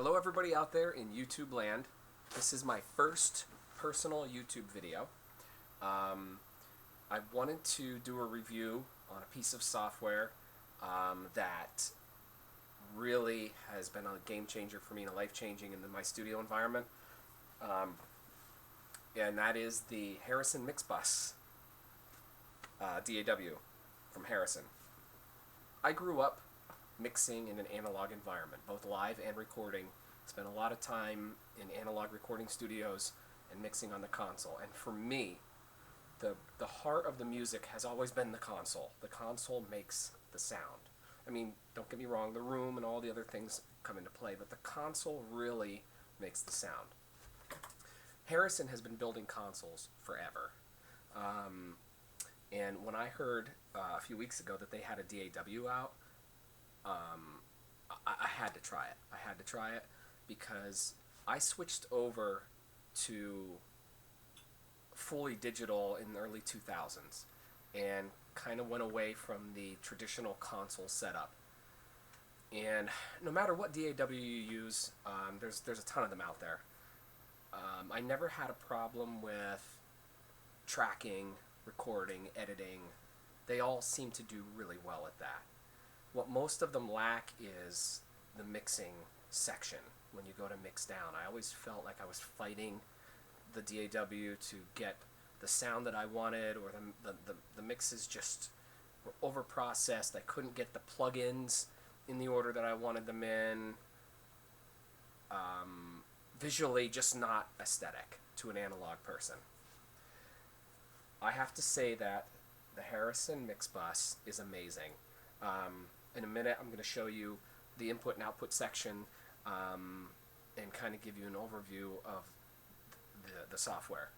Hello everybody out there in YouTube land. This is my first personal YouTube video. I wanted to do a review on a piece of software that really has been a game changer for me and a life changing in my studio environment. And that is the Harrison Mixbus DAW from Harrison. I grew up mixing in an analog environment, both live and recording. Spent a lot of time in analog recording studios and mixing on the console. And for me, the heart of the music has always been the console. The console makes the sound. I mean, don't get me wrong, the room and all the other things come into play, but the console really makes the sound. Harrison has been building consoles forever. And when I heard a few weeks ago that they had a DAW out, I had to try it. I had to try it because I switched over to fully digital in the early 2000s and kind of went away from the traditional console setup. And no matter what DAW you use, there's a ton of them out there. I never had a problem with tracking, recording, editing. They all seem to do really well at that. What most of them lack is the mixing section. When you go to mix down, I always felt like I was fighting the DAW to get the sound that I wanted, or the mixes just were over-processed. I couldn't get the plugins in the order that I wanted them in. Visually, just not aesthetic to an analog person. I have to say that the Harrison Mixbus is amazing. In a minute, I'm going to show you the input and output section and kind of give you an overview of the software.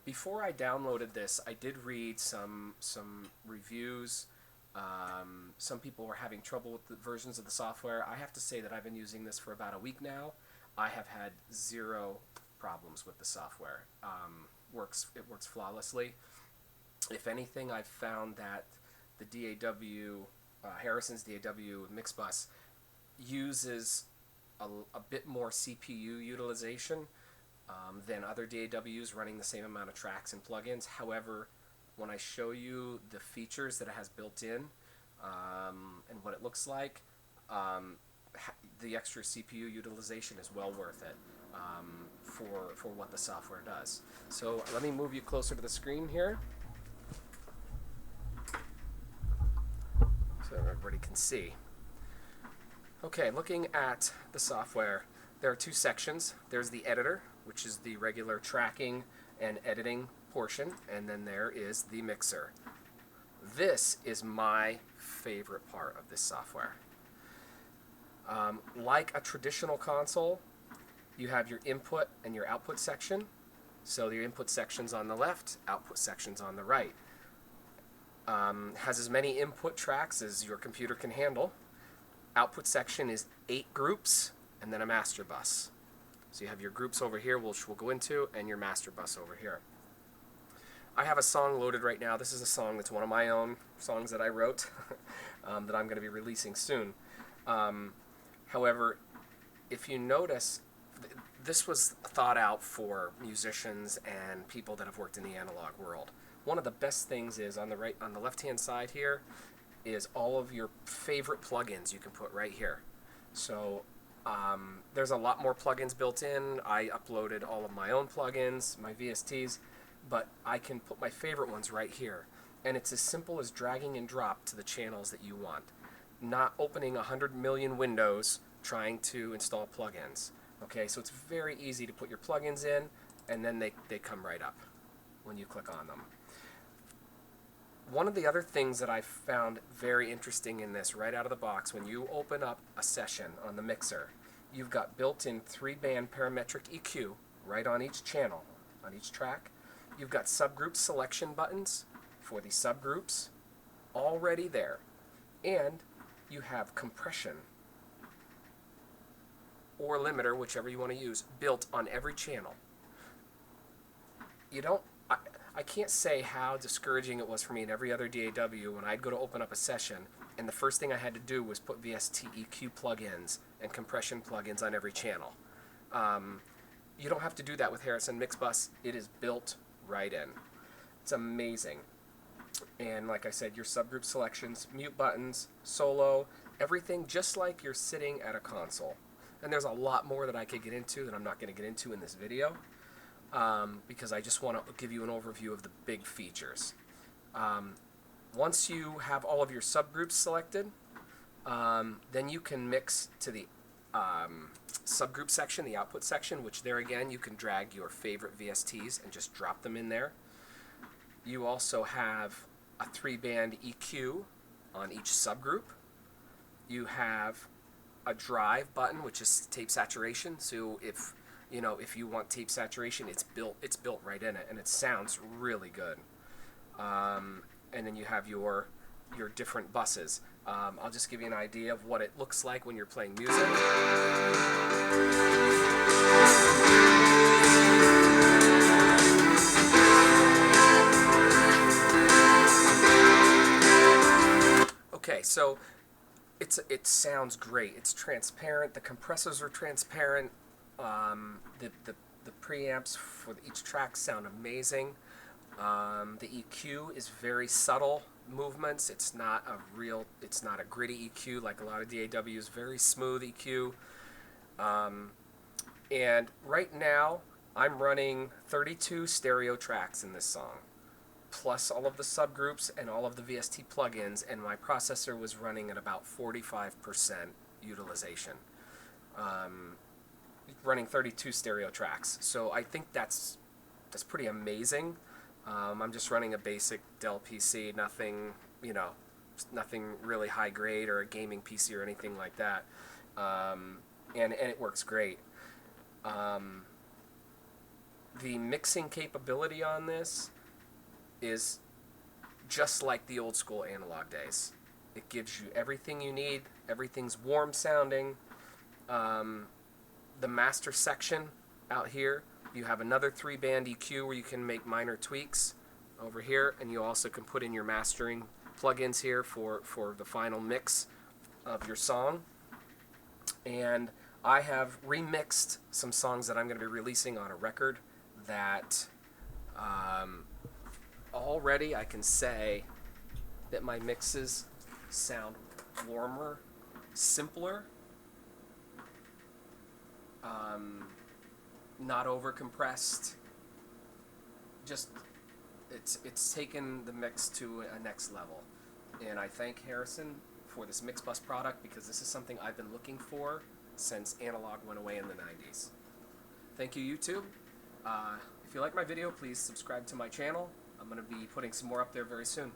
Before I downloaded this, I did read some reviews. Some people were having trouble with the versions of the software. I have to say that I've been using this for about a week now. I have had zero problems with the software. It works flawlessly. If anything, I've found that the DAW, Harrison's DAW Mixbus, uses a bit more CPU utilization than other DAWs running the same amount of tracks and plugins. However, when I show you the features that it has built in and what it looks like, the extra CPU utilization is well worth it for what the software does. So let me move you closer to the screen here so everybody can see. Okay, looking at the software, there are two sections. There's the editor, which is the regular tracking and editing portion, and then there is the mixer. This is my favorite part of this software. Like a traditional console, you have your input and your output section. So your input section's on the left, output section's on the right. Has as many input tracks as your computer can handle. Output section is 8 groups and then a master bus. So you have your groups over here, which we'll go into, and your master bus over here. I have a song loaded right now. This is a song that's one of my own songs that I wrote that I'm going to be releasing soon. However, if you notice, this was thought out for musicians and people that have worked in the analog world. One of the best things is on the left-hand side here is all of your favorite plugins you can put right here. So there's a lot more plugins built in. I uploaded all of my own plugins, my VSTs, but I can put my favorite ones right here. And it's as simple as dragging and drop to the channels that you want. Not opening 100 million windows trying to install plugins. Okay, so it's very easy to put your plugins in, and then they come right up when you click on them. One of the other things that I found very interesting in this right out of the box, when you open up a session on the mixer, you've got built-in 3-band parametric EQ right on each channel, on each track. You've got subgroup selection buttons for the subgroups already there. And you have compression or limiter, whichever you want to use, built on every channel. You don't, I can't say how discouraging it was for me in every other DAW when I'd go to open up a session, and the first thing I had to do was put VST EQ plugins and compression plugins on every channel. You don't have to do that with Harrison Mixbus. It is built right in. It's amazing. And like I said, your subgroup selections, mute buttons, solo, everything just like you're sitting at a console. And there's a lot more that I could get into that I'm not going to get into in this video, because I just want to give you an overview of the big features. Once you have all of your subgroups selected, then you can mix to the subgroup section, the output section, which there again you can drag your favorite VSTs and just drop them in there. You also have a 3-band EQ on each subgroup. You have a drive button, which is tape saturation. So if you want tape saturation, it's built right in it, and it sounds really good. And then you have your different buses. I'll just give you an idea of what it looks like when you're playing music. Okay, so it sounds great. It's transparent. The compressors are transparent. The preamps for each track sound amazing. The EQ is very subtle movements. It's not a gritty EQ like a lot of DAWs. Very smooth EQ. And right now I'm running 32 stereo tracks in this song, plus all of the subgroups and all of the VST plugins, and my processor was running at about 45% utilization. Running 32 stereo tracks. So I think that's pretty amazing. I'm just running a basic Dell PC, nothing really high grade or a gaming PC or anything like that. And it works great. The mixing capability on this is just like the old school analog days. It gives you everything you need. Everything's warm sounding. The master section out here, you have another 3-band EQ where you can make minor tweaks over here, and you also can put in your mastering plugins here for the final mix of your song. And I have remixed some songs that I'm going to be releasing on a record that already I can say that my mixes sound warmer, simpler, not over compressed. Just it's taken the mix to a next level, and I thank Harrison for this Mixbus product, because this is something I've been looking for since analog went away in the 90s. Thank you, YouTube. If you like my video, please subscribe to my channel. I'm going to be putting some more up there very soon.